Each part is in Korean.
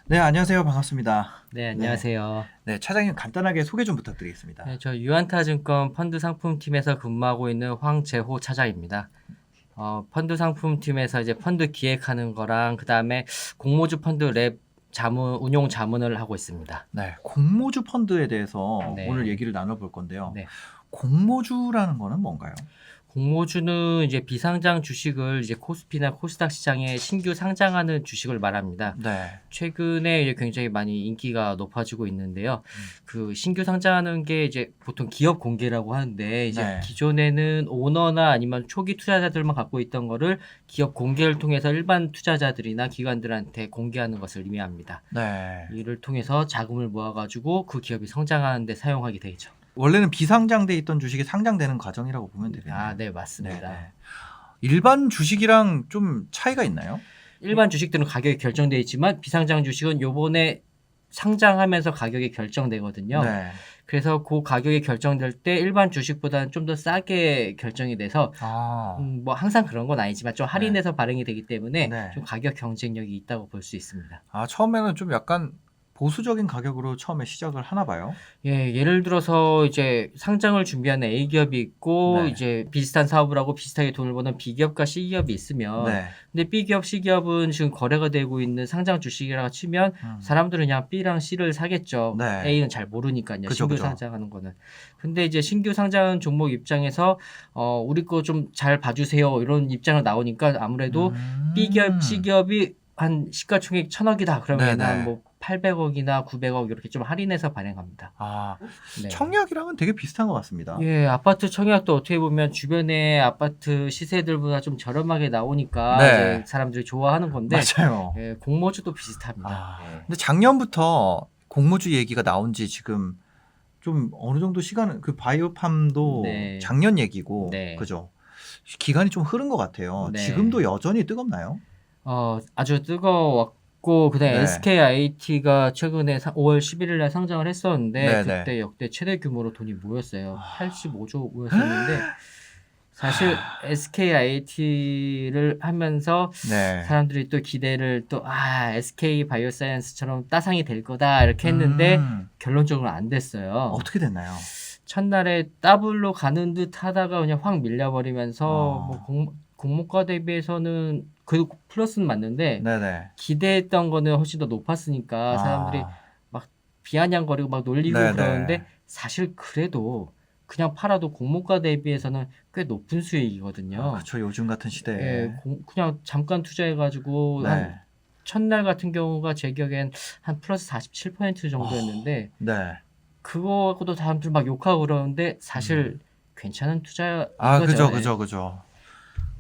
네, 안녕하세요. 반갑습니다. 네, 네, 안녕하세요. 네, 차장님 간단하게 소개 좀 부탁드리겠습니다. 네, 저 유한타증권 펀드 상품팀에서 근무하고 있는 황재호 차장입니다. 펀드 상품팀에서 이제 펀드 기획하는 거랑 그다음에 공모주 펀드 랩 운용 자문을 하고 있습니다. 네, 공모주 펀드에 대해서 오늘 네. 얘기를 나눠볼 건데요. 네. 공모주라는 거는 뭔가요? 공모주는 이제 비상장 주식을 이제 코스피나 코스닥 시장에 신규 상장하는 주식을 말합니다. 네, 최근에 이제 굉장히 많이 인기가 높아지고 있는데요. 음, 그 신규 상장하는 게 이제 보통 기업 공개라고 하는데 이제 네, 기존에는 오너나 아니면 초기 투자자들만 갖고 있던 거를 기업 공개를 통해서 일반 투자자들이나 기관들한테 공개하는 것을 의미합니다. 네. 이를 통해서 자금을 모아가지고 그 기업이 성장하는 데 사용하게 되죠. 원래는 비상장돼 있던 주식이 상장되는 과정이라고 보면 되겠네요. 네, 네, 맞습니다. 네. 일반 주식이랑 좀 차이가 있나요? 일반 주식들은 가격이 결정되어 있지만 비상장 주식은 요번에 상장하면서 가격이 결정되거든요. 네. 그래서 그 가격이 결정될 때 일반 주식보다는 좀 더 싸게 결정이 돼서 아, 뭐 항상 그런 건 아니지만 좀 네, 할인해서 발행이 되기 때문에 네. 좀 가격 경쟁력이 있다고 볼 수 있습니다. 아, 처음에는 좀 약간 보수적인 가격으로 처음에 시작을 하나 봐요. 예, 예를 들어서 이제 상장을 준비하는 A 기업이 있고 네, 이제 비슷한 사업을 하고 비슷하게 돈을 버는 B 기업과 C 기업이 있으면 네, 근데 B 기업, C 기업은 지금 거래가 되고 있는 상장 주식이라고 치면 음, 사람들은 그냥 B랑 C를 사겠죠. 네. A는 잘 모르니까요. 그죠, 신규 그죠. 상장하는 거는. 근데 이제 신규 상장 종목 입장에서 우리 거 좀 잘 봐주세요. 이런 입장을 나오니까 아무래도 B 기업, C 음. 기업이 한 시가총액 1,000억이다. 그러면 얘는 네네. 한뭐 800억이나 900억 이렇게 좀 할인해서 발행합니다. 아, 네. 청약이랑은 되게 비슷한 것 같습니다. 예, 아파트 청약도 어떻게 보면 주변에 아파트 시세들보다 좀 저렴하게 나오니까 네. 이제 사람들이 좋아하는 건데 맞아요. 예, 공모주도 비슷합니다. 아, 예. 근데 작년부터 공모주 얘기가 나온 지 지금 좀 어느 정도 시간은 그 바이오팜도 네. 작년 얘기고 네. 그죠? 기간이 좀 흐른 것 같아요. 네. 지금도 여전히 뜨겁나요? 아주 뜨거웠고 그다음에 네. SKIT가 최근에 5월 11일 날 상장을 했었는데 네, 그때 네. 역대 최대 규모로 돈이 모였어요. 85조 모였었는데 사실 SKIT를 하면서 네. 사람들이 또 기대를 또 SK 바이오사이언스처럼 따상이 될 거다 이렇게 했는데 결론적으로 안 됐어요. 어떻게 됐나요? 첫날에 더블로 가는 듯 하다가 그냥 확 밀려버리면서 아. 뭐 공모가 대비해서는 그 플러스는 맞는데 네네. 기대했던 거는 훨씬 더 높았으니까 사람들이 아. 막 비아냥거리고 막 놀리고 네네. 그러는데 사실 그래도 그냥 팔아도 공모가 대비해서는 꽤 높은 수익이거든요. 그쵸. 요즘 같은 시대에. 예, 그냥 잠깐 투자해가지고 네. 한 첫날 같은 경우가 제 기억엔 한 플러스 47% 정도였는데 네. 그거 갖고도 사람들 막 욕하고 그러는데 사실 괜찮은 투자인 아, 거죠. 그죠.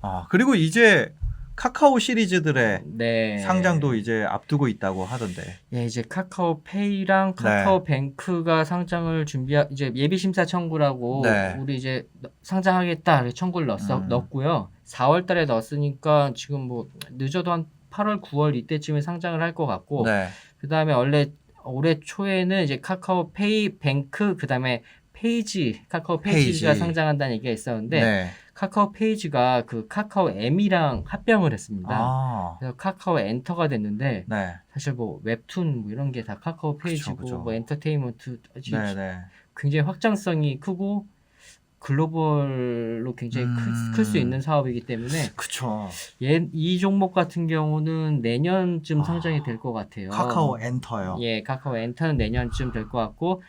아, 그리고 이제 카카오 시리즈들의 네. 상장도 이제 앞두고 있다고 하던데. 예, 이제 카카오페이랑 네. 카카오뱅크가 상장을 이제 예비 심사 청구라고 네. 우리 이제 상장하겠다 이렇게 청구를 넣었고요. 4월 달에 넣었으니까 지금 뭐 늦어도 한 8월, 9월 이때쯤에 상장을 할 것 같고 네. 그다음에 원래 올해 초에는 이제 카카오페이, 뱅크 그다음에 카카오 페이지가 페이지. 상장한다는 얘기가 있었는데 네. 카카오 페이지가 그 카카오 M이랑 합병을 했습니다. 아. 그래서 카카오 엔터가 됐는데 네. 사실 뭐 웹툰 뭐 이런 게 다 카카오 페이지고 그쵸. 뭐 엔터테인먼트 네. 굉장히 확장성이 크고 글로벌로 굉장히 클 수 있는 사업이기 때문에 그쵸. 이 종목 같은 경우는 내년쯤 아. 상장이 될 것 같아요. 카카오 엔터요. 예, 카카오 엔터는 내년쯤 될 것 같고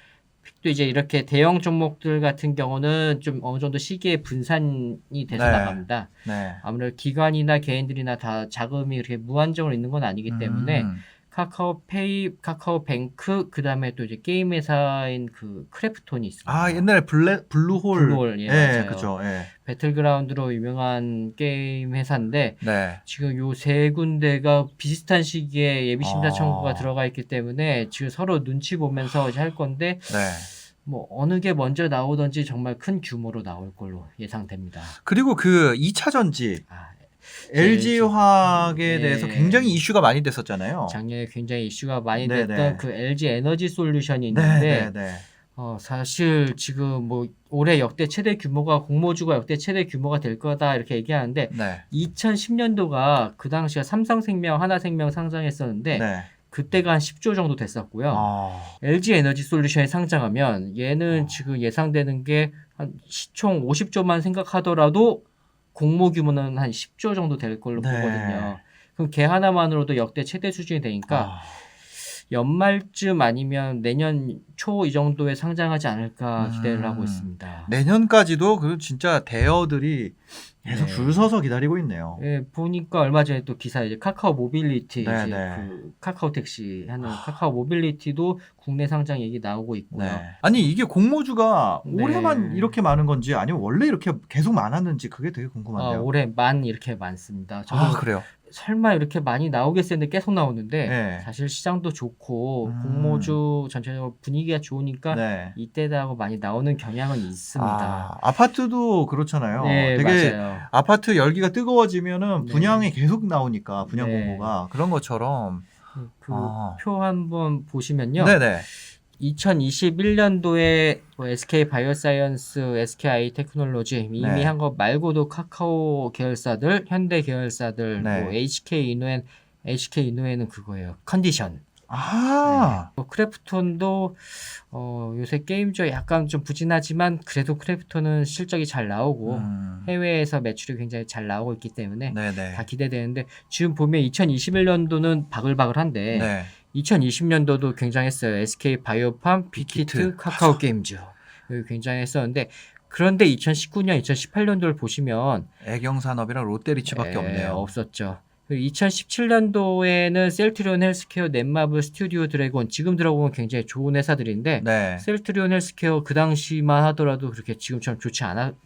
또 이제 이렇게 대형 종목들 같은 경우는 좀 어느 정도 시기에 분산이 돼서 네. 나갑니다. 네. 아무래도 기관이나 개인들이나 다 자금이 그렇게 무한정으로 있는 건 아니기 때문에 카카오페이, 카카오뱅크, 그 다음에 또 이제 게임 회사인 그 크래프톤이 있습니다. 아, 옛날에 블루홀. 예, 예, 맞아요. 그죠. 예. 배틀그라운드로 유명한 게임 회사인데 네. 지금 요 세 군데가 비슷한 시기에 예비심사 청구가 아. 들어가 있기 때문에 지금 서로 눈치 보면서 이제 할 건데 네. 뭐 어느 게 먼저 나오든지 정말 큰 규모로 나올 걸로 예상됩니다. 그리고 그 2차 전지 아, LG 화학에 네. 대해서 굉장히 이슈가 많이 됐었잖아요. 작년에 굉장히 이슈가 많이 네네. 됐던 그 LG 에너지 솔루션이 있는데 네. 사실 지금 뭐 올해 역대 최대 규모가 공모주가 역대 최대 규모가 될 거다 이렇게 얘기하는데 네. 2010년도가 그 당시가 삼성생명, 하나생명 상장했었는데 네. 그때가 한 10조 정도 됐었고요. 아, LG 에너지 솔루션이 상장하면 얘는 지금 예상되는 게 한 시총 50조만 생각하더라도 공모 규모는 한 10조 정도 될 걸로 네. 보거든요. 그럼 걔 하나만으로도 역대 최대 수준이 되니까 아, 연말쯤 아니면 내년 초 이 정도에 상장하지 않을까 기대를 하고 음. 있습니다. 내년까지도 그 진짜 대여들이 계속 네. 줄 서서 기다리고 있네요. 예, 보니까 얼마 전에 또 기사에 이제 카카오 모빌리티 네, 이제 네. 그 카카오 택시 하는 카카오 모빌리티도 국내 상장 얘기 나오고 있고요. 네. 아니 이게 공모주가 네. 올해만 이렇게 많은 건지 아니면 원래 이렇게 계속 많았는지 그게 되게 궁금한데요. 올해 이렇게 많습니다. 저도 아, 그래요. 설마 이렇게 많이 나오겠어 했는데 계속 나오는데 네. 사실 시장도 좋고 음. 공모주 전체적으로 분위기가 좋으니까 네. 이때하고 많이 나오는 경향은 있습니다. 아파트도 그렇잖아요. 네, 되게 맞아요. 아파트 열기가 뜨거워지면은 네. 분양이 계속 나오니까 분양 네. 공모가 그런 것처럼. 그 아. 표 한번 보시면요. 네네. 2021년도에 SK 바이오사이언스, SK 테크놀로지 이미 네. 한 거 말고도 카카오 계열사들, 현대 계열사들, 네. 뭐 HK 이노엔은 그거예요. 컨디션. 아, 뭐 크래프톤도 요새 게임즈 약간 좀 부진하지만 그래도 크래프톤은 실적이 잘 나오고 해외에서 매출이 굉장히 잘 나오고 있기 때문에 네네. 다 기대되는데 지금 보면 2021년도는 바글바글한데 네. 2020년도도 굉장했어요. SK 바이오팜, 빅히트, 빅히트. 카카오 게임즈 여기 굉장했었는데 그런데 2019년, 2018년도를 보시면 애경산업이랑 롯데리츠밖에 없네요. 없었죠. 2017년도에는 셀트리온 헬스케어, 넷마블, 스튜디오 드래곤 지금 들어보면 굉장히 좋은 회사들인데 네. 셀트리온 헬스케어 그 당시만 하더라도 그렇게 지금처럼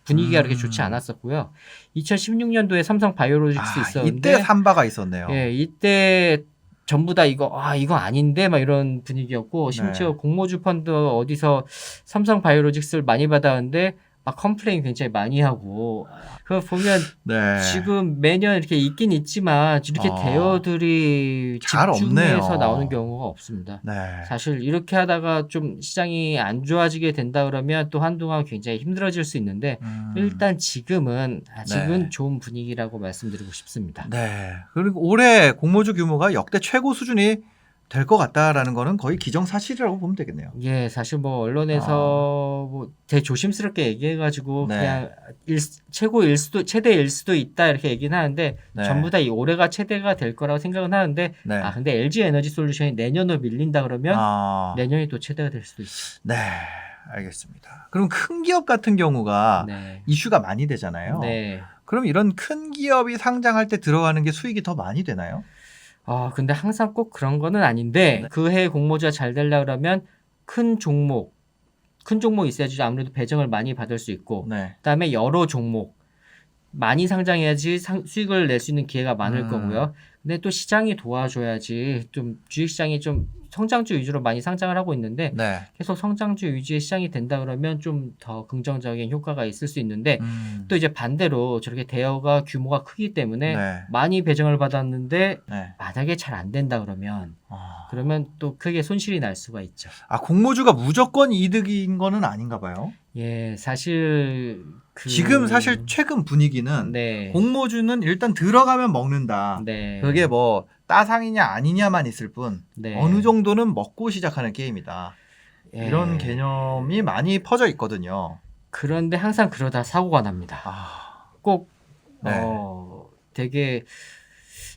분위기가 그렇게 좋지 않았었고요. 2016년도에 삼성 바이오로직스 있었는데 이때 삼바가 있었네요. 예, 이때 전부 다 이거 아닌데 막 이런 분위기였고 심지어 네. 공모주 펀드 어디서 삼성 바이오로직스를 많이 받았는데 막 컴플레인 굉장히 많이 하고 그거 보면 네. 지금 매년 이렇게 있긴 있지만 이렇게 대여들이 잘 집중해서 없네요. 나오는 경우가 없습니다. 네. 사실 이렇게 하다가 좀 시장이 안 좋아지게 된다 그러면 또 한동안 굉장히 힘들어질 수 있는데 일단 지금은 아직은 네. 좋은 분위기라고 말씀드리고 싶습니다. 네. 그리고 올해 공모주 규모가 역대 최고 수준이 될 것 같다라는 거는 거의 기정사실이라고 보면 되겠네요. 예, 사실 뭐 언론에서 뭐 되게 조심스럽게 얘기해가지고 네. 그냥 최대일 수도 있다 이렇게 얘기는 하는데 네. 전부 다 이 올해가 최대가 될 거라고 생각은 하는데 네. 근데 LG 에너지 솔루션이 내년으로 밀린다 그러면 내년이 또 최대가 될 수도 있죠. 네. 알겠습니다. 그럼 큰 기업 같은 경우가 네. 이슈가 많이 되잖아요. 네. 그럼 이런 큰 기업이 상장할 때 들어가는 게 수익이 더 많이 되나요? 근데 항상 꼭 그런 거는 아닌데 네. 그 해 공모주가 잘 되려고 그러면 큰 종목 있어야지 아무래도 배정을 많이 받을 수 있고 네. 그다음에 여러 종목 많이 상장해야지 수익을 낼 수 있는 기회가 많을 거고요. 근데 또 시장이 도와줘야지 좀 주식시장이 좀 성장주 위주로 많이 상장을 하고 있는데 네. 계속 성장주 위주의 시장이 된다 그러면 좀 더 긍정적인 효과가 있을 수 있는데 또 이제 반대로 저렇게 대여가 규모가 크기 때문에 네. 많이 배정을 받았는데 네. 만약에 잘 안 된다 그러면 또 크게 손실이 날 수가 있죠. 공모주가 무조건 이득인 거는 아닌가 봐요. 예, 사실 지금 사실 최근 분위기는 네. 공모주는 일단 들어가면 먹는다. 네. 그게 뭐 따상이냐 아니냐만 있을 뿐 네. 어느 정도는 먹고 시작하는 게임이다. 예. 이런 개념이 많이 퍼져 있거든요. 그런데 항상 그러다 사고가 납니다. 꼭 네. 되게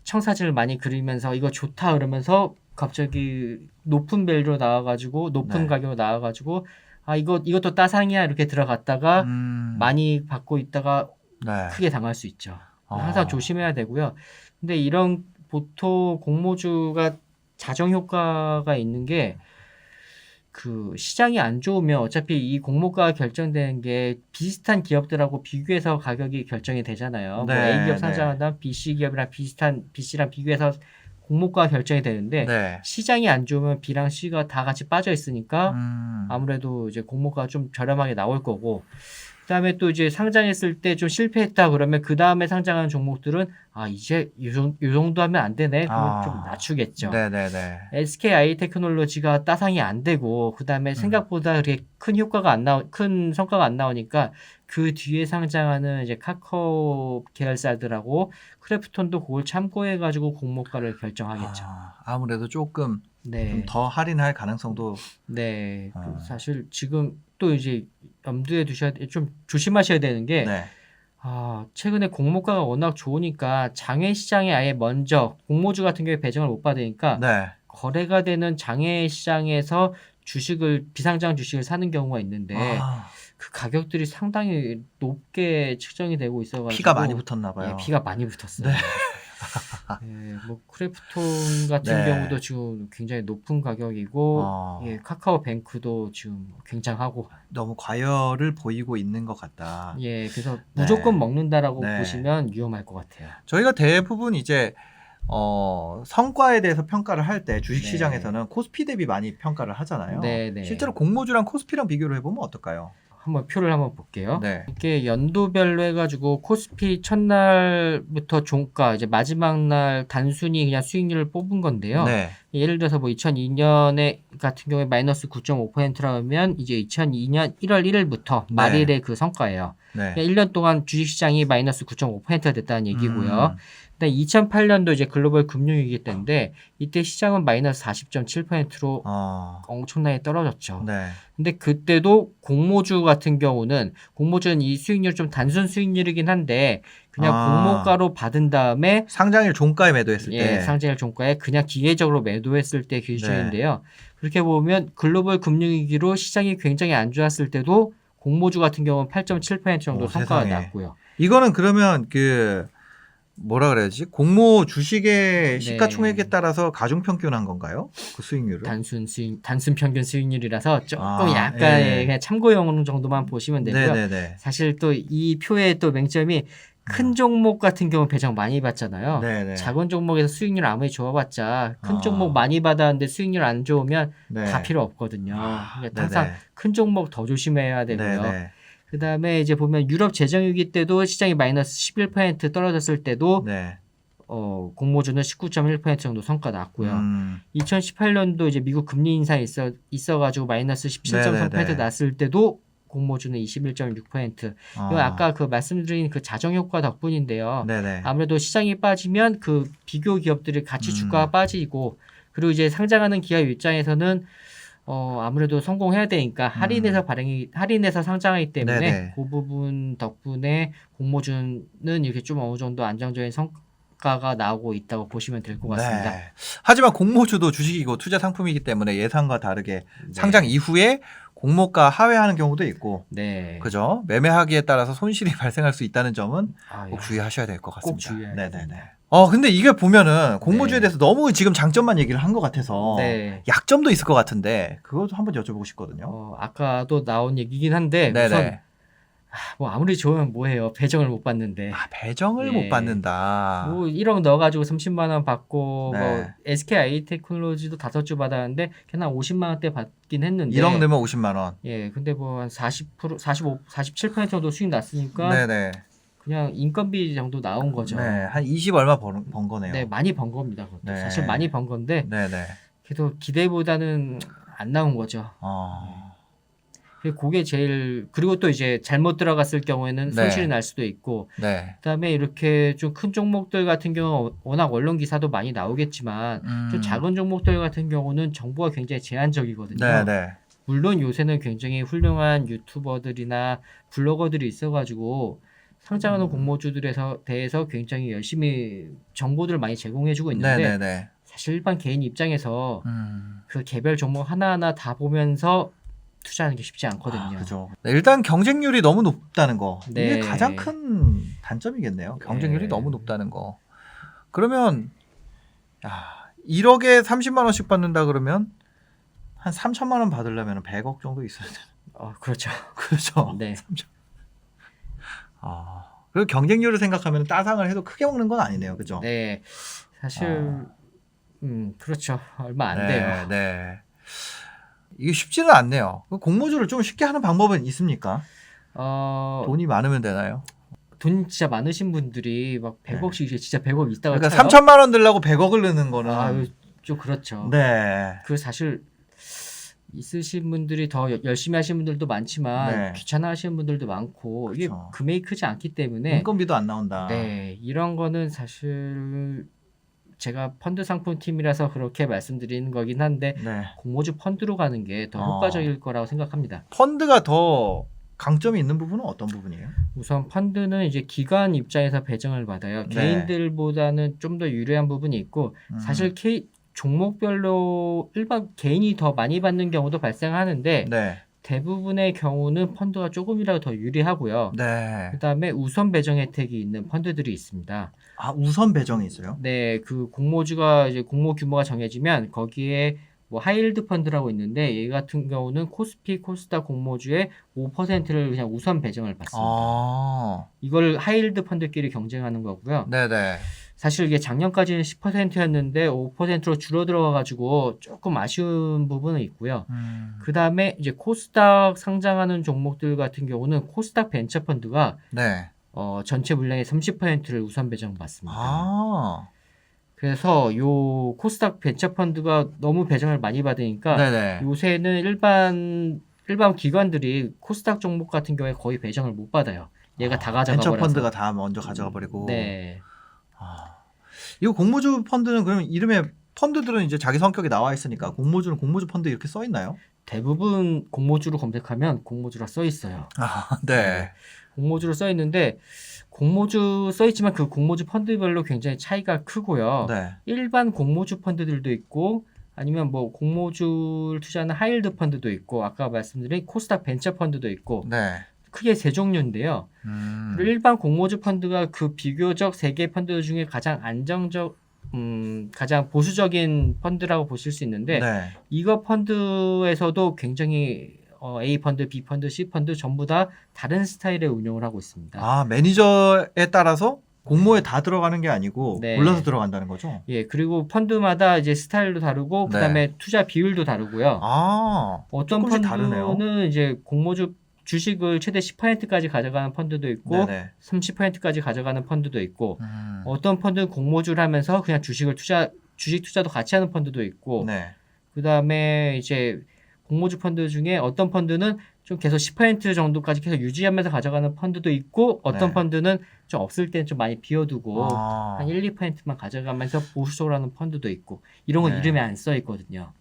청사진을 많이 그리면서 이거 좋다 그러면서 갑자기 높은 밸류로 나와가지고 높은 네. 가격으로 나와가지고 이것도 따상이야 이렇게 들어갔다가 많이 받고 있다가 네. 크게 당할 수 있죠. 항상 조심해야 되고요. 근데 이런 보통 공모주가 자정 효과가 있는 게 그 시장이 안 좋으면 어차피 이 공모가가 결정되는 게 비슷한 기업들하고 비교해서 가격이 결정이 되잖아요. 네, 뭐 A 기업 네. 상장한다면 BC 기업이랑 비슷한 BC랑 비교해서 공모가가 결정이 되는데 네. 시장이 안 좋으면 B랑 C가 다 같이 빠져 있으니까 아무래도 이제 공모가가 좀 저렴하게 나올 거고 그다음에 또 이제 상장했을 때 좀 실패했다 그러면 그 다음에 상장하는 종목들은 이제 요 정도 하면 안 되네. 그럼 좀 낮추겠죠. 네네네. SK 테크놀로지가 따상이 안 되고 그다음에 생각보다 그렇게 큰 성과가 안 나오니까 그 뒤에 상장하는 이제 카카오 계열사들하고 크래프톤도 그걸 참고해 가지고 공모가를 결정하겠죠. 아무래도 조금 네. 좀 더 할인할 가능성도 네. 어. 사실 지금 또 이제 염두에 두셔야 좀 조심하셔야 되는 게 네. 최근에 공모가가 워낙 좋으니까 장외 시장에 아예 먼저 공모주 같은 경우에 배정을 못 받으니까 네. 거래가 되는 장외 시장에서 비상장 주식을 사는 경우가 있는데 그 가격들이 상당히 높게 측정이 되고 있어가지고 피가 많이 붙었나 봐요. 예, 피가 많이 붙었어요. 네. 예, 뭐 크래프톤 같은 네. 경우도 지금 굉장히 높은 가격이고 예, 카카오뱅크도 지금 굉장하고 너무 과열을 보이고 있는 것 같다. 예, 그래서 무조건 먹는다라고 네. 보시면 위험할 것 같아요. 저희가 대부분 이제 성과에 대해서 평가를 할 때 주식시장에서는 코스피 대비 많이 평가를 하잖아요. 네, 네. 실제로 공모주랑 코스피랑 비교를 해보면 어떨까요? 한번 표를 한번 볼게요. 네. 이게 연도별로 해가지고 코스피 첫날부터 종가 이제 마지막 날 단순히 그냥 수익률을 뽑은 건데요. 네. 예를 들어서 뭐 2002년에 같은 경우에 마이너스 9.5%라면 이제 2002년 1월 1일부터 말일의 그 성과예요. 네. 1년 동안 주식시장이 마이너스 9.5%가 됐다는 얘기고요. 근데 2008년도 이제 글로벌 금융위기 때인데 이때 시장은 마이너스 40.7%로 엄청나게 떨어졌죠. 네. 근데 그때도 공모주 같은 경우는 공모주는 이 수익률 좀 단순 수익률이긴 한데 그냥 공모가로 받은 다음에 상장일 종가에 매도했을 예, 때 상장일 종가에 그냥 기계적으로 매도했을 때 기준인데요. 그렇게 보면 글로벌 금융위기로 시장이 굉장히 안 좋았을 때도 공모주 같은 경우는 8.7% 정도 성과가 세상에. 났고요. 이거는 그러면 뭐라 그래야지? 공모 주식의 시가총액에 따라서 가중평균한 건가요? 그 수익률을? 단순 평균 수익률이라서 조금 약간 예. 그냥 참고용 정도만 보시면 되고요. 네네네. 사실 또 이 표의 또 맹점이 큰 종목 같은 경우 배정 많이 받잖아요. 네네. 작은 종목에서 수익률 아무리 좋아봤자 큰 종목 많이 받았는데 수익률 안 좋으면 다 필요 없거든요. 그러니까 항상 큰 종목 더 조심해야 되고요. 네네. 그 다음에 이제 보면 유럽 재정위기 때도 시장이 마이너스 11% 떨어졌을 때도 네. 공모주는 19.1% 정도 성과 났고요. 2018년도 이제 미국 금리 인상이 있어가지고 마이너스 17.3% 네네네. 났을 때도 공모주는 21.6%. 이건 아까 그 말씀드린 그 자정 효과 덕분인데요. 네네. 아무래도 시장이 빠지면 그 비교 기업들이 같이 주가가 빠지고 그리고 이제 상장하는 기업 입장에서는 아무래도 성공해야 되니까 할인해서 상장하기 때문에 네네. 그 부분 덕분에 공모주는 이렇게 좀 어느 정도 안정적인 성과가 나오고 있다고 보시면 될 것 같습니다. 네. 하지만 공모주도 주식이고 투자 상품이기 때문에 예상과 다르게 상장 이후에 공모가 하회하는 경우도 있고, 네. 그죠? 매매하기에 따라서 손실이 발생할 수 있다는 점은 예. 꼭 주의하셔야 될 것 같습니다. 꼭 주의해야겠습니다. 네네네. 근데 이게 보면은 공모주에 대해서 너무 지금 장점만 얘기를 한 것 같아서 약점도 있을 것 같은데 그것도 한번 여쭤보고 싶거든요. 아까도 나온 얘기긴 한데 우선 뭐 아무리 좋으면 뭐해요. 배정을 못 받는데. 배정을 못 받는다. 뭐 1억 넣어가지고 30만 원 받고 뭐 SK 아이테크놀로지도 5주 받았는데 그냥 50만 원대 받긴 했는데 1억 넣으면 50만 원. 예, 근데 뭐 한 40%, 45, 47% 정도 수익 났으니까 네네. 그냥 인건비 정도 나온 거죠. 네, 한 20 얼마 번 거네요. 네, 많이 번 겁니다. 그것도. 네. 사실 많이 번 건데 네네. 그래도 기대보다는 안 나온 거죠. 그게 그리고 또 이제 잘못 들어갔을 경우에는 손실이 날 수도 있고, 그다음에 이렇게 좀 큰 종목들 같은 경우 워낙 언론 기사도 많이 나오겠지만, 좀 작은 종목들 같은 경우는 정보가 굉장히 제한적이거든요. 물론 요새는 굉장히 훌륭한 유튜버들이나 블로거들이 있어가지고 상장하는 공모주들에 대해서 굉장히 열심히 정보들을 많이 제공해주고 있는데, 사실 일반 개인 입장에서 그 개별 종목 하나하나 다 보면서 투자하는 게 쉽지 않거든요. 그죠. 일단 경쟁률이 너무 높다는 거. 이게 가장 큰 단점이겠네요. 경쟁률이 너무 높다는 거. 그러면 1억에 30만 원씩 받는다 그러면 한 3천만 원 받으려면 100억 정도 있어야 돼요. 그렇죠. 그렇죠. 네. 3천. 그리고 경쟁률을 생각하면 따상을 해도 크게 먹는 건 아니네요. 그죠? 네. 사실 그렇죠. 얼마 안 돼요. 네. 이게 쉽지는 않네요. 공모주를 좀 쉽게 하는 방법은 있습니까? 돈이 많으면 되나요? 돈 진짜 많으신 분들이 막 100억씩 이제 진짜 100억 있다가 그러니까 3천만 원 들라고 100억을 넣는 거는 좀 그렇죠. 네. 그 사실 있으신 분들이 더 열심히 하시는 분들도 많지만 귀찮아 하시는 분들도 많고 이게 금액이 크지 않기 때문에 인건비도 안 나온다. 네. 이런 거는 사실 제가 펀드 상품팀이라서 그렇게 말씀드리는 거긴 한데 네. 공모주 펀드로 가는 게 더 효과적일 거라고 생각합니다. 펀드가 더 강점이 있는 부분은 어떤 부분이에요? 우선 펀드는 이제 기관 입장에서 배정을 받아요. 네. 개인들보다는 좀 더 유리한 부분이 있고 사실 종목별로 일반 개인이 더 많이 받는 경우도 발생하는데 네. 대부분의 경우는 펀드가 조금이라도 더 유리하고요. 네. 그다음에 우선 배정 혜택이 있는 펀드들이 있습니다. 아, 우선 배정이 있어요? 네, 그 공모주가 이제 공모 규모가 정해지면 거기에 뭐 하이힐드 펀드라고 있는데 얘 같은 경우는 코스피, 코스닥 공모주의 5%를 그냥 우선 배정을 받습니다. 아. 이걸 하이힐드 펀드끼리 경쟁하는 거고요. 네네. 사실 이게 작년까지는 10%였는데 5%로 줄어들어 가지고 조금 아쉬운 부분은 있고요. 그 다음에 이제 코스닥 상장하는 종목들 같은 경우는 코스닥 벤처 펀드가 네. 전체 물량의 30%를 우선 배정받습니다. 아. 그래서 요 코스닥 벤처 펀드가 너무 배정을 많이 받으니까 네네. 요새는 일반 기관들이 코스닥 종목 같은 경우에 거의 배정을 못 받아요. 얘가 다 가져가 벤처 버려서. 펀드가 다 먼저 가져가 버리고. 네. 아. 이거 공모주 펀드는 그럼 이름에 펀드들은 이제 자기 성격이 나와 있으니까 공모주는 공모주 펀드 이렇게 써 있나요? 대부분 공모주로 검색하면 공모주라 써 있어요. 아, 네. 공모주로 써 있는데 공모주 써 있지만 그 공모주 펀드별로 굉장히 차이가 크고요. 네. 일반 공모주 펀드들도 있고 아니면 뭐 공모주를 투자하는 하이힐드 펀드도 있고 아까 말씀드린 코스닥 벤처 펀드도 있고 네. 크게 세 종류인데요. 그리고 일반 공모주 펀드가 그 비교적 세 개 펀드 중에 가장 가장 보수적인 펀드라고 보실 수 있는데 네. 이거 펀드에서도 굉장히 A 펀드, B 펀드, C 펀드 전부 다 다른 스타일의 운영을 하고 있습니다. 아, 매니저에 따라서 공모에 다 들어가는 게 아니고 네. 골라서 들어간다는 거죠? 예, 그리고 펀드마다 이제 스타일도 다르고 네. 그다음에 투자 비율도 다르고요. 아, 어떤 조금씩 펀드는 다르네요. 이제 공모주 주식을 최대 10%까지 가져가는 펀드도 있고 네네. 30%까지 가져가는 펀드도 있고 어떤 펀드는 공모주를 하면서 그냥 주식 투자도 같이 하는 펀드도 있고 네. 그다음에 이제 공모주 펀드 중에 어떤 펀드는 좀 계속 10% 정도까지 계속 유지하면서 가져가는 펀드도 있고 어떤 네. 펀드는 좀 없을 때는 좀 많이 비워두고 아. 한 1, 2%만 가져가면서 보수적으로 하는 펀드도 있고 이런 건 네. 이름에 안 써 있거든요.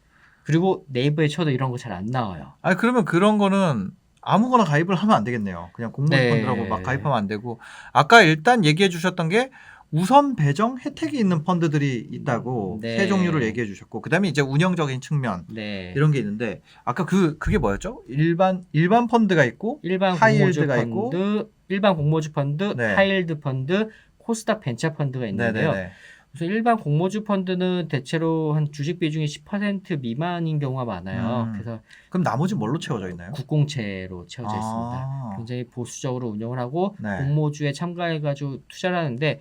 그리고 네이버에 쳐도 이런 거 잘 안 나와요. 아니, 그러면 그런 거는 아무거나 가입을 하면 안 되겠네요. 그냥 공모주 네. 펀드라고 막 가입하면 안 되고. 아까 일단 얘기해 주셨던 게 우선 배정 혜택이 있는 펀드들이 있다고 네. 세 종류를 얘기해 주셨고 그다음에 이제 운영적인 측면 네. 이런 게 있는데 아까 그게 뭐였죠? 일반 펀드가 있고 일반 하이힐드가 공모주 펀드, 일반 공모주 펀드, 네. 하이힐드 펀드, 코스닥 벤처 펀드가 있는데요. 네네네. 우선 일반 공모주 펀드는 대체로 한 주식 비중이 10% 미만인 경우가 많아요. 그래서 그럼 나머지 뭘로 채워져 있나요? 국공채로 채워져 있습니다. 굉장히 보수적으로 운영을 하고 네. 공모주에 참가해가지고 투자를 하는데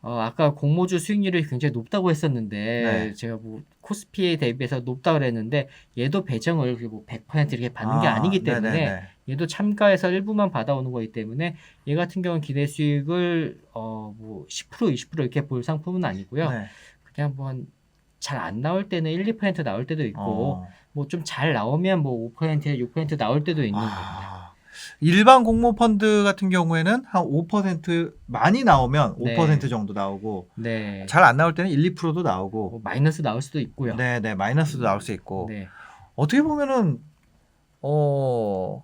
아까 공모주 수익률이 굉장히 높다고 했었는데 네. 제가 뭐 코스피에 대비해서 높다고 그랬는데 얘도 배정을 뭐 100% 이렇게 받는 게 아니기 때문에 네네네. 얘도 참가해서 일부만 받아오는 거기 때문에 얘 같은 경우는 기대 수익을 뭐 10% 20% 이렇게 볼 상품은 아니고요. 네. 그냥 뭐 잘 안 나올 때는 1, 2% 나올 때도 있고 뭐 좀 잘 나오면 뭐 5% 6% 나올 때도 있는 겁니다. 일반 공모 펀드 같은 경우에는 한 5% 많이 나오면 네. 5% 정도 나오고 네. 잘 안 나올 때는 1, 2%도 나오고 뭐 마이너스 나올 수도 있고요. 네네 마이너스도 나올 수 있고 네. 어떻게 보면은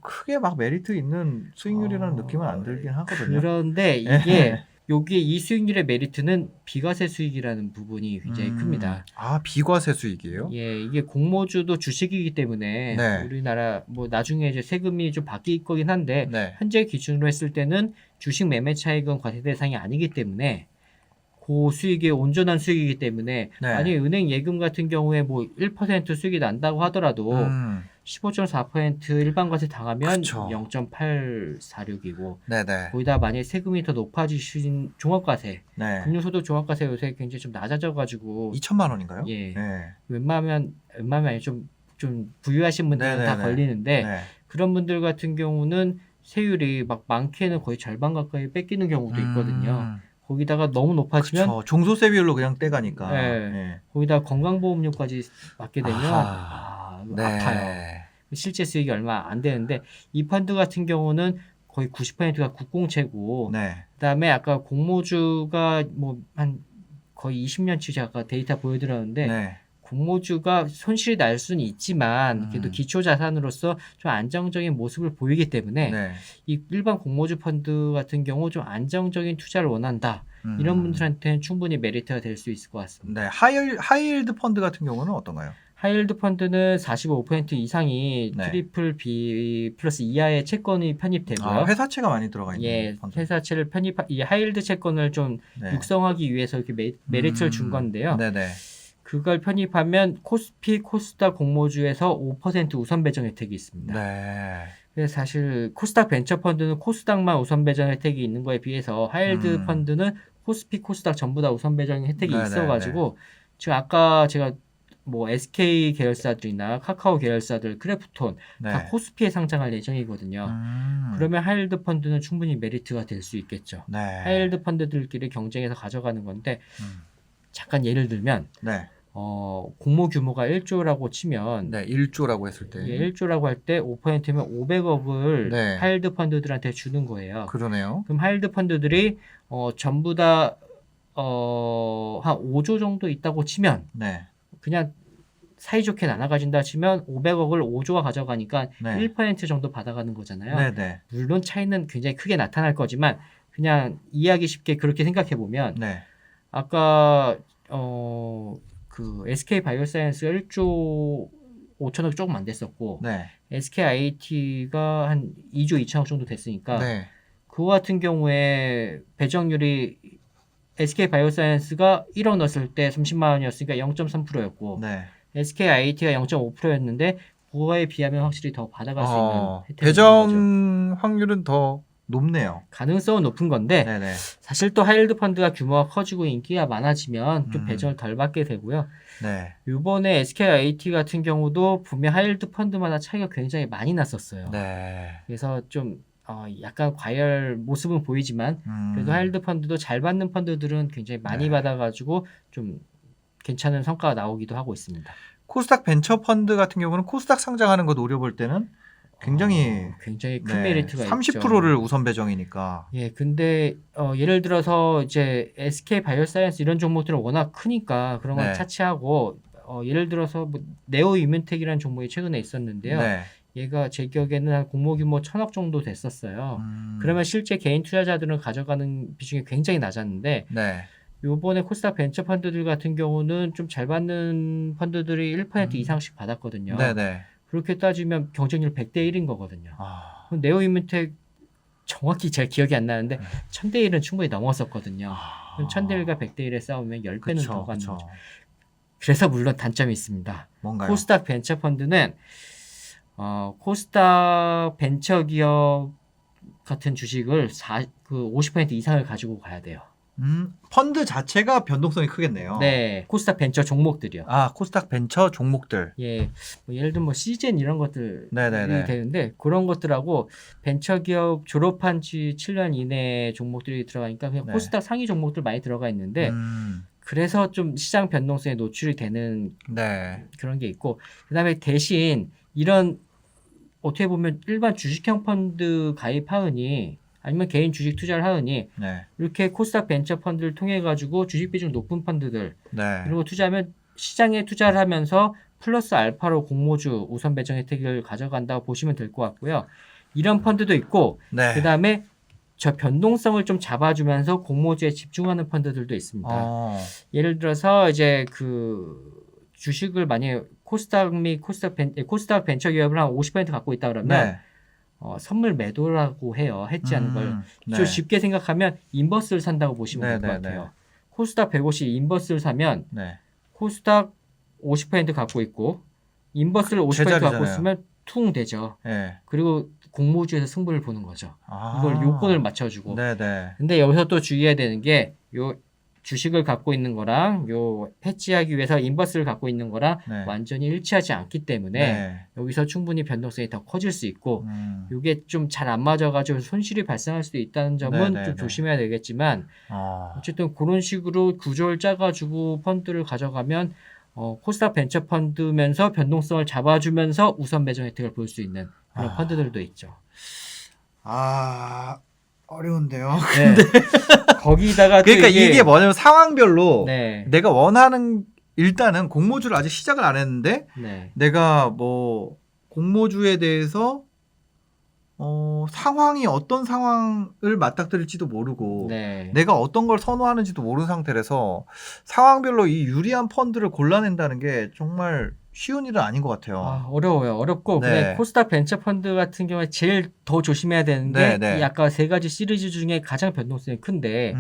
크게 막 메리트 있는 수익률이라는 느낌은 안 들긴 하거든요. 그런데 이게 여기에 이 수익률의 메리트는 비과세 수익이라는 부분이 굉장히 큽니다. 아, 비과세 수익이에요? 예, 이게 공모주도 주식이기 때문에 네. 우리나라 뭐 나중에 이제 세금이 좀 바뀔 거긴 한데 네. 현재 기준으로 했을 때는 주식 매매 차익은 과세 대상이 아니기 때문에 그 수익의 온전한 수익이기 때문에 네. 만약에 은행 예금 같은 경우에 뭐 1% 수익이 난다고 하더라도 15.4% 일반과세 당하면 그쵸. 0.846이고 네네. 거기다 만약에 세금이 더 높아지신 종합과세, 네. 금융소득 종합과세 요새 굉장히 좀 낮아져가지고 2천만 원인가요? 예, 네. 웬만하면 아니 좀 부유하신 분들은 다 네네네. 걸리는데 네. 그런 분들 같은 경우는 세율이 막 많게는 거의 절반 가까이 뺏기는 경우도 있거든요. 거기다가 너무 높아지면 그쵸. 종소세 비율로 그냥 떼가니까. 네. 네. 거기다 건강보험료까지 받게 되면 네. 아파요. 실제 수익이 얼마 안 되는데 이 펀드 같은 경우는 거의 90%가 국공채고 네. 그다음에 아까 공모주가 뭐 한 거의 20년치 제가 아까 데이터 보여드렸는데 네. 공모주가 손실이 날 수는 있지만 그래도 기초 자산으로서 좀 안정적인 모습을 보이기 때문에 네. 이 일반 공모주 펀드 같은 경우 좀 안정적인 투자를 원한다. 이런 분들한테는 충분히 메리트가 될 수 있을 것 같습니다. 네. 하이힐드 펀드 같은 경우는 어떤가요? 하이힐드 펀드는 45% 이상이 네. 트리플 B 플러스 이하의 채권이 편입되고요. 아, 회사채가 많이 들어가 있는 예, 펀드. 회사채를 이 하이힐드 채권을 좀 네. 육성하기 위해서 이렇게 메리트를 준 건데요. 네네. 그걸 편입하면 코스피, 코스닥 공모주에서 5% 우선 배정 혜택이 있습니다. 네. 그래서 사실 코스닥 벤처 펀드는 코스닥만 우선 배정 혜택이 있는 거에 비해서 하이힐드 펀드는 코스피, 코스닥 전부 다 우선 배정 혜택이 네네네. 있어가지고 지금 아까 제가 뭐 SK 계열사들이나 카카오 계열사들, 크래프톤 네. 다 코스피에 상장할 예정이거든요. 그러면 하이힐드 펀드는 충분히 메리트가 될 수 있겠죠. 네. 하이힐드 펀드들끼리 경쟁해서 가져가는 건데 잠깐 예를 들면 네. 공모 규모가 1조라고 치면 네. 1조라고 했을 때. 1조라고 할 때 5%면 500억을 네. 하이힐드 펀드들한테 주는 거예요. 그러네요. 그럼 하이힐드 펀드들이 전부 다 한 5조 정도 있다고 치면 네. 그냥 사이좋게 나눠 가진다 치면 500억을 5조가 가져가니까 네. 1% 정도 받아가는 거잖아요. 네네. 물론 차이는 굉장히 크게 나타날 거지만 그냥 이해하기 쉽게 그렇게 생각해 보면 네. 아까 그 SK 바이오사이언스가 1조 5천억 조금 안 됐었고 네. SK IT가 한 2조 2천억 정도 됐으니까 네. 그거 같은 경우에 배정률이 SK 바이오사이언스가 1억 넣었을 때 30만 원이었으니까 0.3%였고 네. SK IT가 0.5%였는데 그거에 비하면 확실히 더 받아갈 수 있는 혜택이 있는 거죠. 배정 확률은 더 높네요. 가능성은 높은 건데 네네. 사실 또 하이힐드 펀드가 규모가 커지고 인기가 많아지면 좀 배정을 덜 받게 되고요. 네. 이번에 SKIT 같은 경우도 분명 하이힐드 펀드마다 차이가 굉장히 많이 났었어요. 네. 그래서 좀 약간 과열 모습은 보이지만 그래도 하이힐드 펀드도 잘 받는 펀드들은 굉장히 많이 네. 받아가지고 좀 괜찮은 성과가 나오기도 하고 있습니다. 코스닥 벤처 펀드 같은 경우는 코스닥 상장하는 거 노려볼 때는 굉장히 굉장히 큰 메리트가 있죠. 30%를 우선 배정이니까. 예, 근데 예를 들어서 이제 SK 바이오사이언스 이런 종목들은 워낙 크니까 그런 건 네. 차치하고 예를 들어서 뭐 네오 이뮨텍이라는 종목이 최근에 있었는데요. 네. 얘가 제 기억에는 한 공모 규모 1,000억 정도 됐었어요. 그러면 실제 개인 투자자들은 가져가는 비중이 굉장히 낮았는데 네. 요번에 코스닥 벤처 펀드들 같은 경우는 좀 잘 받는 펀드들이 1% 이상씩 받았거든요. 네네. 그렇게 따지면 경쟁률 100대 1인 거거든요. 아. 그럼 네오 이뮨텍 정확히 제 기억이 안 나는데 1000대 1은 충분히 넘었었거든요. 그럼 1000대 1과 100대 1의 싸움에 10배는 더 가는 거죠. 그래서 물론 단점이 있습니다. 뭔가요? 코스닥 벤처 펀드는 코스닥 벤처 기업 같은 주식을 50% 이상을 가지고 가야 돼요. 펀드 자체가 변동성이 크겠네요. 네, 코스닥 벤처 종목들이요. 아, 코스닥 벤처 종목들. 예, 뭐 예를 들면 뭐 시젠 이런 것들이 네네네. 되는데 그런 것들하고 벤처 기업 졸업한 지 7년 이내 종목들이 들어가니까 그냥 네. 코스닥 상위 종목들 많이 들어가 있는데 그래서 좀 시장 변동성에 노출이 되는 네. 그런 게 있고 그다음에 대신 이런 어떻게 보면 일반 주식형 펀드 가입하으니 아니면 개인 주식 투자를 하으니 네. 이렇게 코스닥 벤처 펀드를 통해 가지고 주식 비중 높은 펀드들 네. 이런 거 투자하면 시장에 투자를 하면서 플러스 알파로 공모주 우선 배정 혜택을 가져간다고 보시면 될 것 같고요. 이런 펀드도 있고 네. 그다음에 저 변동성을 좀 잡아주면서 공모주에 집중하는 펀드들도 있습니다. 예를 들어서 이제 그 주식을 만약에 코스닥 및 코스닥 벤처 기업을 한 50% 갖고 있다 그러면 네. 선물 매도라고 해요. 해지하는 걸. 네. 좀 쉽게 생각하면 인버스를 산다고 보시면 될 것 네, 네, 같아요. 코스닥 150 인버스를 사면 네. 코스닥 50% 갖고 있고 인버스를 50% 갖고 제자리잖아요. 있으면 퉁 되죠. 네. 그리고 공모주에서 승부를 보는 거죠. 아. 이걸 요건을 맞춰주고. 네네. 근데 여기서 또 주의해야 되는 게 요 주식을 갖고 있는 거랑 요 해지하기 위해서 인버스를 갖고 있는 거랑 네. 완전히 일치하지 않기 때문에 네. 여기서 충분히 변동성이 더 커질 수 있고 이게 좀 잘 안 맞아가지고 손실이 발생할 수도 있다는 점은 네, 네, 좀 네. 조심해야 되겠지만 어쨌든 그런 식으로 구조를 짜가지고 펀드를 가져가면 코스닥 벤처 펀드면서 변동성을 잡아주면서 우선 배정 혜택을 볼 수 있는 그런 펀드들도 있죠. 어려운데요. 네. 거기다가 또 그러니까 이게 뭐냐면 상황별로 네. 내가 원하는 일단은 공모주를 아직 시작을 안 했는데 네. 내가 뭐 공모주에 대해서 상황이 어떤 상황을 맞닥뜨릴지도 모르고 네. 내가 어떤 걸 선호하는지도 모르는 상태라서 상황별로 이 유리한 펀드를 골라낸다는 게 정말 쉬운 일은 아닌 것 같아요. 아, 어려워요. 어렵고 네. 근데 코스닥 벤처 펀드 같은 경우에 제일 더 조심해야 되는 게 네, 네. 이 아까 세 가지 시리즈 중에 가장 변동성이 큰데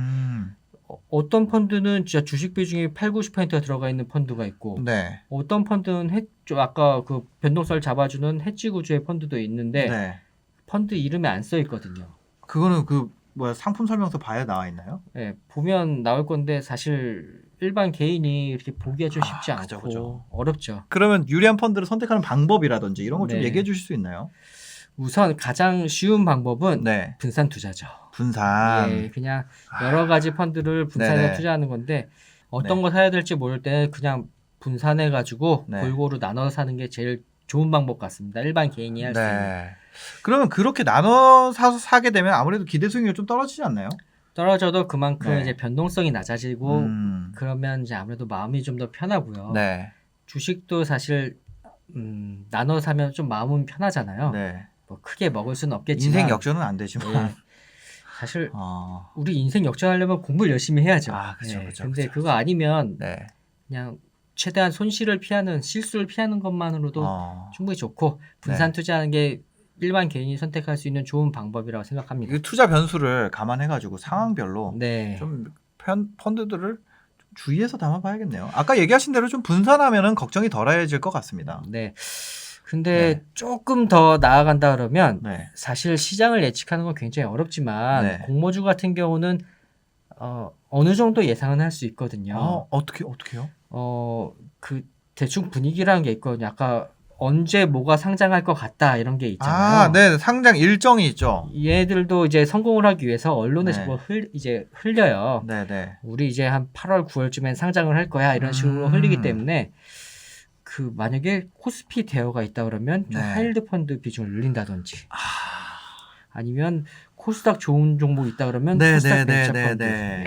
어떤 펀드는 진짜 주식 비중이 8, 90%가 들어가 있는 펀드가 있고 네. 어떤 펀드는 아까 그 변동성을 잡아주는 해지 구조의 펀드도 있는데 네. 펀드 이름에 안 써 있거든요. 그거는 상품 설명서 봐야 나와 있나요? 네, 보면 나올 건데 사실 일반 개인이 이렇게 보기가 좀 쉽지 않고 그죠. 어렵죠. 그러면 유리한 펀드를 선택하는 방법이라든지 이런 걸 좀 네. 얘기해 주실 수 있나요? 우선 가장 쉬운 방법은 네. 분산 투자죠. 분산. 예, 그냥 여러 가지 펀드를 분산해서 네네. 투자하는 건데 어떤 네. 거 사야 될지 모를 때는 그냥 분산해 가지고 네. 골고루 나눠서 사는 게 제일 좋은 방법 같습니다. 일반 개인이 할 수 있는. 네. 그러면 그렇게 나눠 사서 사게 되면 아무래도 기대 수익률이 좀 떨어지지 않나요? 떨어져도 그만큼 네. 이제 변동성이 낮아지고 그러면 이제 아무래도 마음이 좀 더 편하고요. 네. 주식도 사실 나눠 사면 좀 마음은 편하잖아요. 네. 뭐 크게 먹을 수는 없겠지만 인생 역전은 안 되지만. 예, 사실 어. 우리 인생 역전하려면 공부를 열심히 해야죠. 그죠, 예, 그죠, 근데 그죠, 그거 아니면 네. 그냥 최대한 손실을 피하는 실수를 피하는 것만으로도 충분히 좋고 분산 네. 투자하는 게 일반 개인이 선택할 수 있는 좋은 방법이라고 생각합니다. 이 투자 변수를 감안해가지고 상황별로 네. 좀 펀드들을 좀 주의해서 담아봐야겠네요. 아까 얘기하신 대로 좀 분산하면은 걱정이 덜해질 것 같습니다. 네. 근데 조금 더 나아간다 그러면 네. 사실 시장을 예측하는 건 굉장히 어렵지만 네. 공모주 같은 경우는 어느 정도 예상은 할 수 있거든요. 어떻게요? 그 대충 분위기라는 게 있거든요. 아까 언제 뭐가 상장할 것 같다 이런 게 있잖아요. 네, 상장 일정이 있죠. 얘들도 이제 성공을 하기 위해서 언론에서 네. 뭐 이제 흘려요. 네, 네. 우리 이제 한 8월, 9월쯤엔 상장을 할 거야 이런 식으로 흘리기 때문에 그 만약에 코스피 대여가 있다 그러면 좀 네. 하이힐드 펀드 비중을 늘린다든지 아니면 코스닥 좋은 종목 있다 그러면 네, 코스닥 네, 벤처 네, 펀드 네.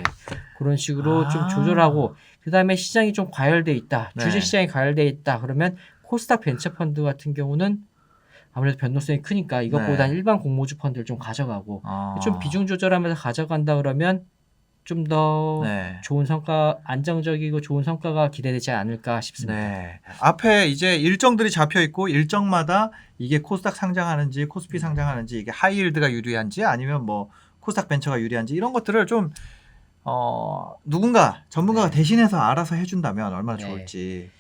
그런 식으로 좀 조절하고 그다음에 시장이 좀 과열돼 있다 네. 주식 시장이 과열돼 있다 그러면 코스닥 벤처 펀드 같은 경우는 아무래도 변동성이 크니까 이것보다는 네. 일반 공모주 펀드를 좀 가져가고 좀 비중 조절하면서 가져간다 그러면 좀 더 네. 좋은 성과 안정적이고 좋은 성과가 기대되지 않을까 싶습니다. 네. 앞에 이제 일정들이 잡혀 있고 일정마다 이게 코스닥 상장하는지 코스피 상장하는지 이게 하이힐드가 유리한지 아니면 뭐 코스닥 벤처가 유리한지 이런 것들을 좀 누군가 전문가가 네. 대신해서 알아서 해준다면 얼마나 네. 좋을지.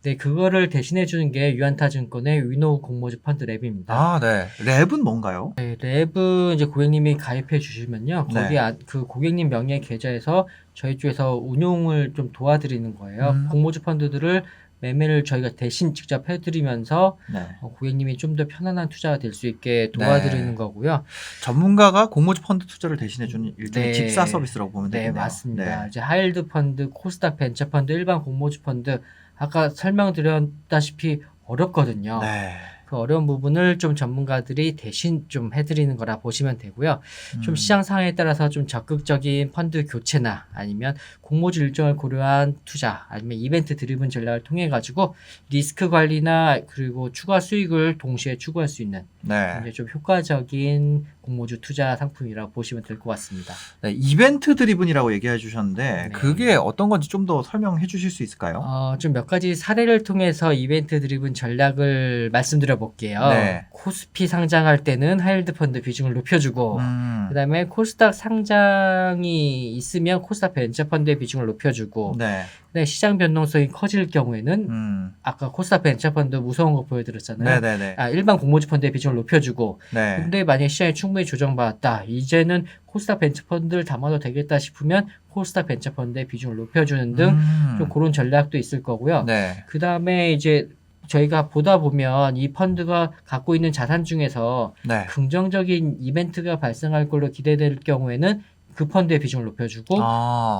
네, 그거를 대신해 주는 게 유한타증권의 위노우 공모주 펀드 랩입니다. 네. 랩은 뭔가요? 네, 랩은 이제 고객님이 가입해 주시면요. 거기 네. 그 고객님 명의 계좌에서 저희 쪽에서 운용을 좀 도와드리는 거예요. 공모주 펀드들을 매매를 저희가 대신 직접 해드리면서 네. 고객님이 좀 더 편안한 투자가 될 수 있게 도와드리는 네. 거고요. 전문가가 공모주 펀드 투자를 대신해주는 일종의 네. 집사 서비스라고 보면 네, 되겠네요. 맞습니다. 네. 이제 하이힐드 펀드, 코스닥 벤처 펀드, 일반 공모주 펀드 아까 설명드렸다시피 어렵거든요. 네. 그 어려운 부분을 좀 전문가들이 대신 좀 해드리는 거라 보시면 되고요. 좀 시장 상황에 따라서 좀 적극적인 펀드 교체나 아니면 공모주 일정을 고려한 투자 아니면 이벤트 드리븐 전략을 통해 가지고 리스크 관리나 그리고 추가 수익을 동시에 추구할 수 있는 네. 굉장히 좀 효과적인 공모주 투자 상품이라고 보시면 될 것 같습니다. 네, 이벤트 드리븐이라고 얘기해 주셨는데 네. 그게 어떤 건지 좀 더 설명해 주실 수 있을까요? 좀 몇 가지 사례를 통해서 이벤트 드리븐 전략을 말씀드려 볼게요. 네. 코스피 상장할 때는 하이힐드 펀드 비중을 높여주고 그다음에 코스닥 상장이 있으면 코스닥 벤처 펀드의 비중을 높여주고 네. 그다음에 시장 변동성이 커질 경우에는 아까 코스닥 벤처 펀드 무서운 거 보여드렸잖아요. 네네네. 일반 공모주 펀드의 비중을 높여주고 네. 근데 만약에 시장이 충분히 조정받았다. 이제는 코스닥 벤처 펀드를 담아도 되겠다 싶으면 코스닥 벤처 펀드의 비중을 높여주는 등 좀 그런 전략도 있을 거고요. 네. 그 다음에 이제 저희가 보다 보면 이 펀드가 갖고 있는 자산 중에서 네. 긍정적인 이벤트가 발생할 걸로 기대될 경우에는 그 펀드의 비중을 높여주고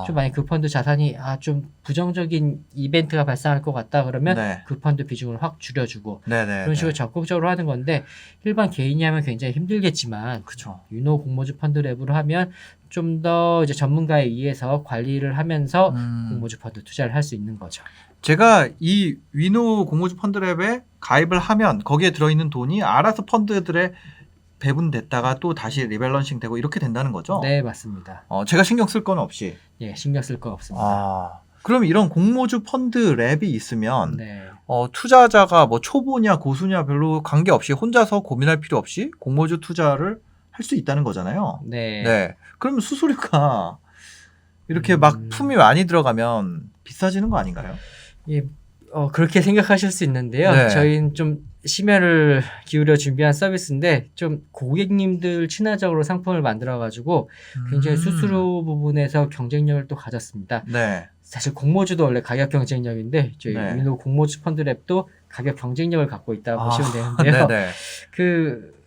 좀 만약 그 펀드 자산이 좀 부정적인 이벤트가 발생할 것 같다 그러면 네. 그 펀드 비중을 확 줄여주고 네네. 그런 식으로 적극적으로 하는 건데 일반 개인이 하면 굉장히 힘들겠지만 그렇죠. 위노 공모주 펀드 랩으로 하면 좀 더 이제 전문가에 의해서 관리를 하면서 공모주 펀드 투자를 할 수 있는 거죠. 제가 이 위노 공모주 펀드랩에 가입을 하면 거기에 들어있는 돈이 알아서 펀드들에 배분됐다가 또 다시 리밸런싱 되고 이렇게 된다는 거죠? 네, 맞습니다. 제가 신경 쓸 건 없이. 예, 신경 쓸 거 없습니다. 그럼 이런 공모주 펀드 랩이 있으면 네. 투자자가 뭐 초보냐 고수냐 별로 관계없이 혼자서 고민할 필요 없이 공모주 투자를 할 수 있다는 거잖아요. 네. 네. 그러면 수수료가 이렇게 막 품이 많이 들어가면 비싸지는 거 아닌가요? 예, 그렇게 생각하실 수 있는데요. 네. 저희는 좀 심혈을 기울여 준비한 서비스인데 좀 고객님들 친화적으로 상품을 만들어가지고 굉장히 수수료 부분에서 경쟁력을 또 가졌습니다. 네. 사실 공모주도 원래 가격 경쟁력인데 저희 네. 위노 공모주 펀드 랩도 가격 경쟁력을 갖고 있다고 보시면 되는데요. 네네. 그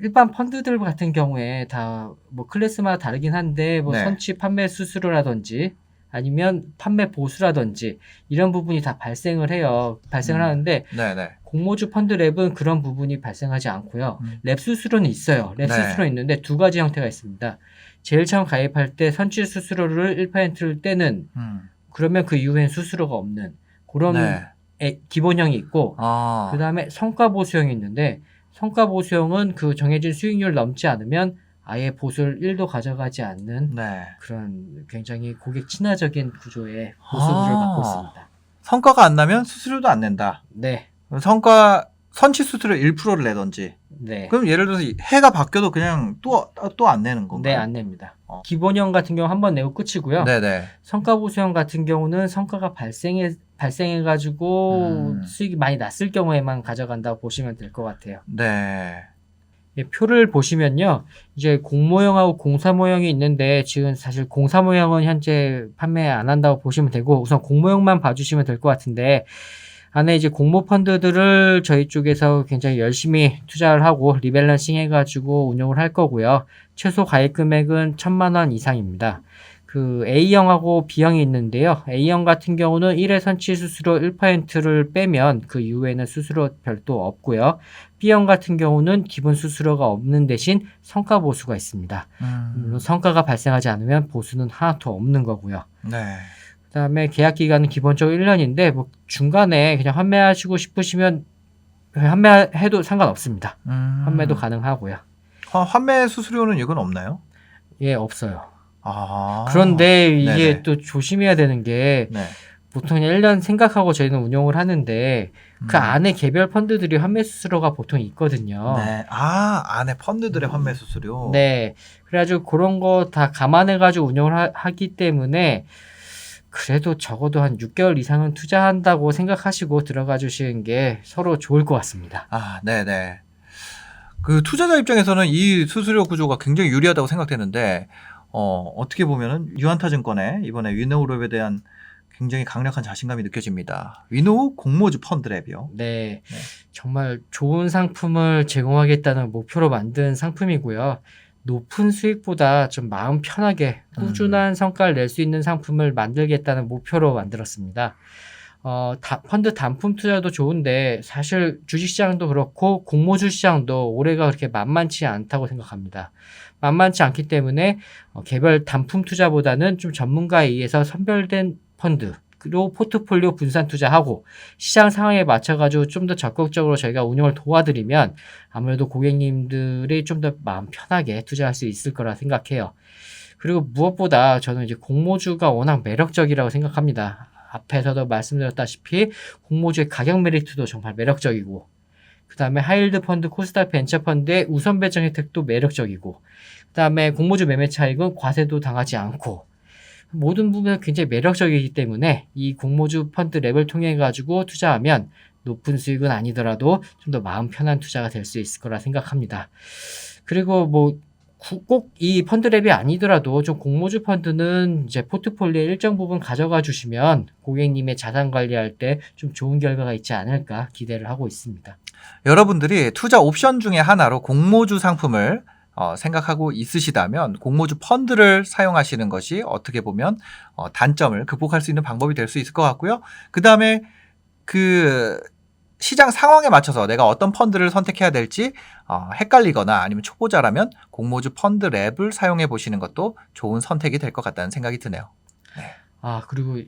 일반 펀드들 같은 경우에 다 뭐 클래스마다 다르긴 한데 뭐 네. 선취 판매 수수료라든지 아니면 판매 보수라든지 이런 부분이 다 발생을 해요. 발생을 하는데 네네. 공모주 펀드 랩은 그런 부분이 발생하지 않고요. 랩 수수료는 있어요. 랩 네. 수수료는 있는데 두 가지 형태가 있습니다. 제일 처음 가입할 때 선취 수수료를 1%를 떼는 그러면 그 이후엔 수수료가 없는 그런 네. 기본형이 있고 그 다음에 성과 보수형이 있는데 성과 보수형은 그 정해진 수익률 넘지 않으면 아예 보수를 1도 가져가지 않는 네. 그런 굉장히 고객 친화적인 구조의 보수를 갖고 있습니다. 성과가 안 나면 수수료도 안 낸다. 네. 선취 수수료 1%를 내던지. 네. 그럼 예를 들어서 해가 바뀌어도 그냥 또 안 내는 건가요? 네, 안 냅니다. 기본형 같은 경우 한번 내고 끝이고요. 네네. 성과 보수형 같은 경우는 성과가 발생해가지고 수익이 많이 났을 경우에만 가져간다고 보시면 될 것 같아요. 네. 예, 표를 보시면요. 이제 공모형하고 공사모형이 있는데 지금 사실 공사모형은 현재 판매 안 한다고 보시면 되고 우선 공모형만 봐주시면 될 것 같은데 안에 이제 공모 펀드들을 저희 쪽에서 굉장히 열심히 투자를 하고 리밸런싱 해가지고 운용을 할 거고요. 최소 가입 금액은 1,000만 원 이상입니다. 그 A형하고 B형이 있는데요. A형 같은 경우는 1회 선취 수수료 1%를 빼면 그 이후에는 수수료 별도 없고요. B형 같은 경우는 기본 수수료가 없는 대신 성과 보수가 있습니다. 물론 성과가 발생하지 않으면 보수는 하나도 없는 거고요. 네. 그다음에 계약 기간은 기본적으로 1년인데 뭐 중간에 그냥 환매하시고 싶으시면 환매해도 상관없습니다. 환매도 가능하고요. 환매 수수료는 이건 없나요? 예, 없어요. 아. 그런데 이게 네네. 또 조심해야 되는 게 네. 보통 1년 생각하고 저희는 운용을 하는데 그 안에 개별 펀드들이 환매 수수료가 보통 있거든요. 네. 안에 펀드들의 환매 수수료. 네. 그래가지고 그런 거 다 감안해가지고 운영을 하기 때문에 그래도 적어도 한 6개월 이상은 투자한다고 생각하시고 들어가 주시는 게 서로 좋을 것 같습니다. 네네. 그 투자자 입장에서는 이 수수료 구조가 굉장히 유리하다고 생각되는데, 어떻게 보면은 유한타증권의 이번에 위노그룹에 대한 굉장히 강력한 자신감이 느껴집니다. 위노 공모주 펀드 랩이요. 네. 정말 좋은 상품을 제공하겠다는 목표로 만든 상품이고요. 높은 수익보다 좀 마음 편하게 꾸준한 성과를 낼 수 있는 상품을 만들겠다는 목표로 만들었습니다. 펀드 단품 투자도 좋은데 사실 주식시장도 그렇고 공모주 시장도 올해가 그렇게 만만치 않다고 생각합니다. 만만치 않기 때문에 개별 단품 투자보다는 좀 전문가에 의해서 선별된 펀드로 포트폴리오 분산 투자하고 시장 상황에 맞춰가지고 좀 더 적극적으로 저희가 운영을 도와드리면 아무래도 고객님들이 좀 더 마음 편하게 투자할 수 있을 거라 생각해요. 그리고 무엇보다 저는 이제 공모주가 워낙 매력적이라고 생각합니다. 앞에서도 말씀드렸다시피 공모주의 가격 메리트도 정말 매력적이고 그 다음에 하이힐드 펀드, 코스닥 벤처 펀드의 우선 배정 혜택도 매력적이고 그 다음에 공모주 매매 차익은 과세도 당하지 않고 모든 부분이 굉장히 매력적이기 때문에 이 공모주 펀드 랩을 통해 가지고 투자하면 높은 수익은 아니더라도 좀 더 마음 편한 투자가 될 수 있을 거라 생각합니다. 그리고 뭐 꼭 이 펀드 랩이 아니더라도 좀 공모주 펀드는 이제 포트폴리오의 일정 부분 가져가 주시면 고객님의 자산 관리할 때 좀 좋은 결과가 있지 않을까 기대를 하고 있습니다. 여러분들이 투자 옵션 중에 하나로 공모주 상품을 생각하고 있으시다면 공모주 펀드를 사용하시는 것이 어떻게 보면 단점을 극복할 수 있는 방법이 될 수 있을 것 같고요. 그 다음에 그 시장 상황에 맞춰서 내가 어떤 펀드를 선택해야 될지 헷갈리거나 아니면 초보자라면 공모주 펀드 랩을 사용해 보시는 것도 좋은 선택이 될 것 같다는 생각이 드네요. 그리고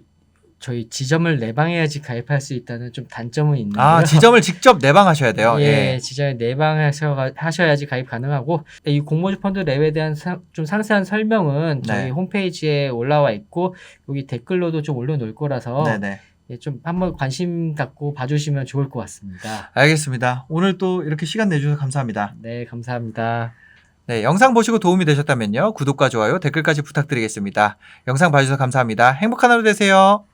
저희 지점을 내방해야지 가입할 수 있다는 좀 단점은 있는데요. 지점을 직접 내방하셔야 돼요. 예, 지점을 내방하셔야지 가입 가능하고, 이 공모주 펀드 랩에 대한 좀 상세한 설명은 저희 네. 홈페이지에 올라와 있고, 여기 댓글로도 좀 올려놓을 거라서 네네. 좀 한번 관심 갖고 봐주시면 좋을 것 같습니다. 알겠습니다. 오늘 또 이렇게 시간 내주셔서 감사합니다. 네, 감사합니다. 네, 영상 보시고 도움이 되셨다면요. 구독과 좋아요, 댓글까지 부탁드리겠습니다. 영상 봐주셔서 감사합니다. 행복한 하루 되세요.